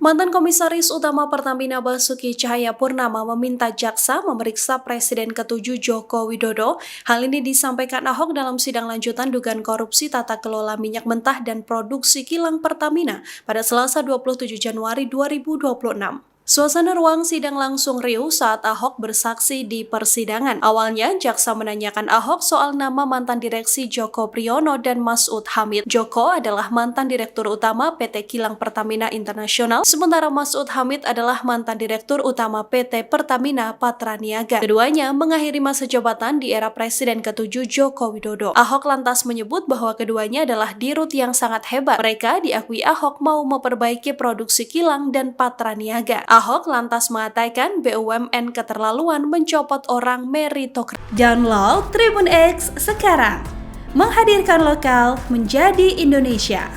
Mantan Komisaris Utama Pertamina Basuki Cahayapurnama meminta jaksa memeriksa Presiden ke-7 Joko Widodo. Hal ini disampaikan Ahok dalam sidang lanjutan dugaan korupsi tata kelola minyak mentah dan produksi kilang Pertamina pada Selasa 27 Januari 2026. Suasana ruang sidang langsung riuh saat Ahok bersaksi di persidangan. Awalnya, jaksa menanyakan Ahok soal nama mantan direksi Joko Priyono dan Masud Hamid. Joko adalah mantan direktur utama PT Kilang Pertamina Internasional, sementara Masud Hamid adalah mantan direktur utama PT Pertamina Patraniaga. Keduanya mengakhiri masa jabatan di era Presiden ke-7 Joko Widodo. Ahok lantas menyebut bahwa keduanya adalah dirut yang sangat hebat. Mereka diakui Ahok mau memperbaiki produksi kilang dan Patraniaga. Ahok lantas mengatakan BUMN keterlaluan mencopot orang meritokratis. Download Tribun X sekarang, menghadirkan lokal menjadi Indonesia.